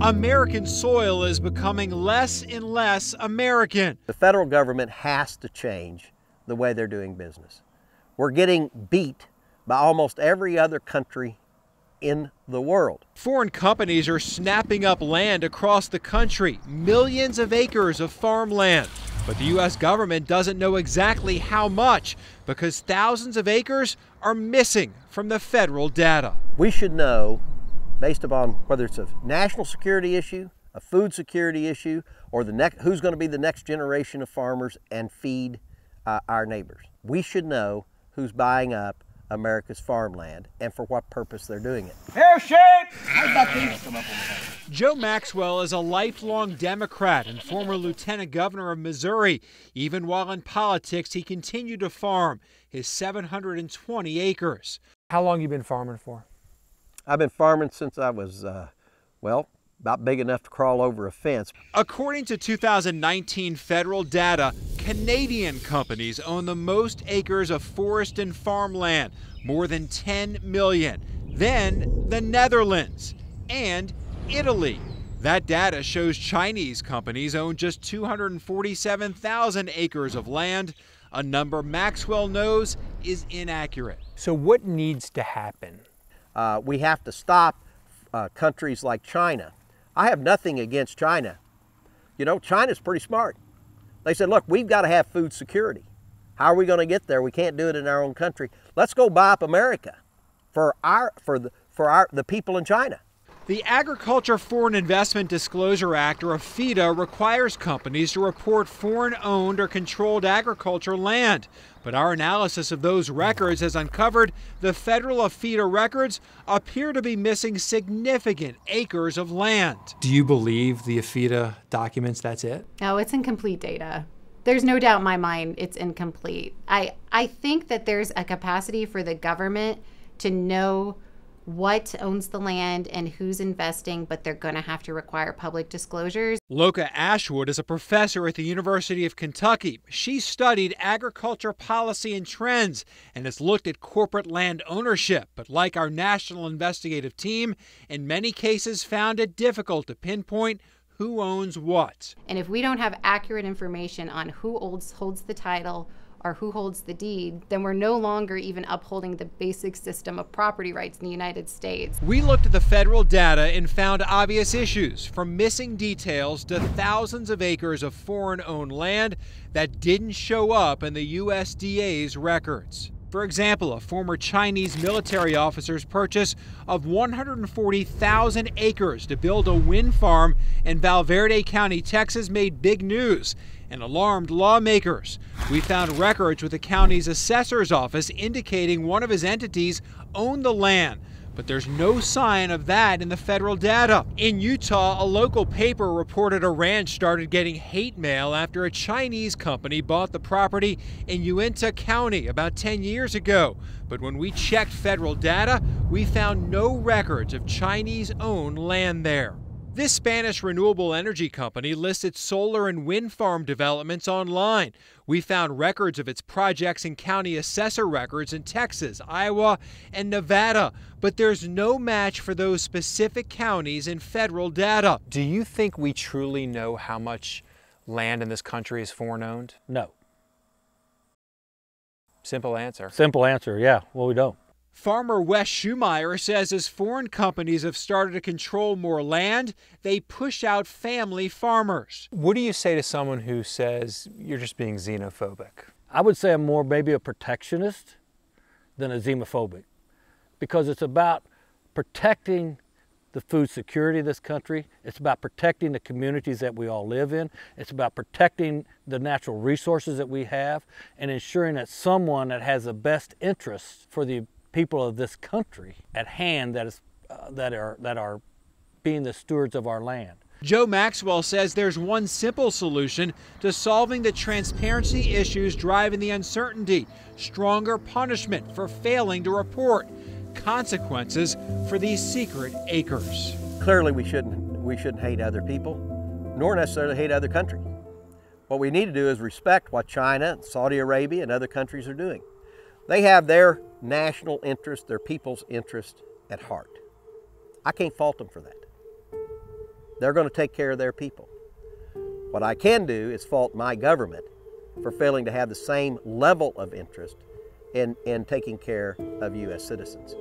American soil is becoming less and less American. The federal government has to change the way they're doing business. We're getting beat by almost every other country in the world. Foreign companies are snapping up land across the country, millions of acres of farmland. But the U.S. government doesn't know exactly how much because thousands of acres are missing from the federal data. We should know, based upon whether it's a national security issue, a food security issue, or who's going to be the next generation of farmers and feed our neighbors. We should know who's buying up America's farmland and for what purpose they're doing it. Hair shape! Joe Maxwell is a lifelong Democrat and former lieutenant governor of Missouri. Even while in politics, he continued to farm his 720 acres. How long you been farming for? I've been farming since I was, about big enough to crawl over a fence. According to 2019 federal data, Canadian companies own the most acres of forest and farmland, more than 10 million. Then the Netherlands and Italy. That data shows Chinese companies own just 247,000 acres of land, a number Maxwell knows is inaccurate. So what needs to happen? We have to stop countries like China. I have nothing against China. You know, China's pretty smart. They said, look, we've got to have food security. How are we going to get there? We can't do it in our own country. Let's go buy up America for the people in China. The Agriculture Foreign Investment Disclosure Act, or AFIDA, requires companies to report foreign-owned or controlled agriculture land. But our analysis of those records has uncovered the federal AFIDA records appear to be missing significant acres of land. Do you believe the AFIDA documents that's it? No, it's incomplete data. There's no doubt in my mind it's incomplete. I think that there's a capacity for the government to know what owns the land and who's investing, but they're going to have to require public disclosures. Loka Ashwood is a professor at the University of Kentucky. She studied agriculture policy and trends and has looked at corporate land ownership, but like our national investigative team, in many cases found it difficult to pinpoint who owns what. And if we don't have accurate information on who holds the title or who holds the deed, then we're no longer even upholding the basic system of property rights in the United States. We looked at the federal data and found obvious issues, from missing details to thousands of acres of foreign-owned land that didn't show up in the USDA's records. For example, a former Chinese military officer's purchase of 140,000 acres to build a wind farm in Valverde County, Texas, made big news and alarmed lawmakers. We found records with the county's assessor's office indicating one of his entities owned the land, but there's no sign of that in the federal data. In Utah, a local paper reported a ranch started getting hate mail after a Chinese company bought the property in Uintah County about 10 years ago. But when we checked federal data, we found no records of Chinese-owned land there. This Spanish renewable energy company listed solar and wind farm developments online. We found records of its projects in county assessor records in Texas, Iowa, and Nevada, but there's no match for those specific counties in federal data. Do you think we truly know how much land in this country is foreign-owned? No. Simple answer. Simple answer, yeah. Well, we don't. Farmer Wes Schumeyer says as foreign companies have started to control more land, they push out family farmers. What do you say to someone who says you're just being xenophobic? I would say I'm more maybe a protectionist than a xenophobic, because it's about protecting the food security of this country. It's about protecting the communities that we all live in. It's about protecting the natural resources that we have and ensuring that someone that has the best interests for the people of this country at hand that are being the stewards of our land. Joe Maxwell says there's one simple solution to solving the transparency issues driving the uncertainty: stronger punishment for failing to report, consequences for these secret acres. Clearly we shouldn't hate other people, nor necessarily hate other countries. What we need to do is respect what China, Saudi Arabia, and other countries are doing. They have their national interest, their people's interest at heart. I can't fault them for that. They're going to take care of their people. What I can do is fault my government for failing to have the same level of interest in taking care of U.S. citizens.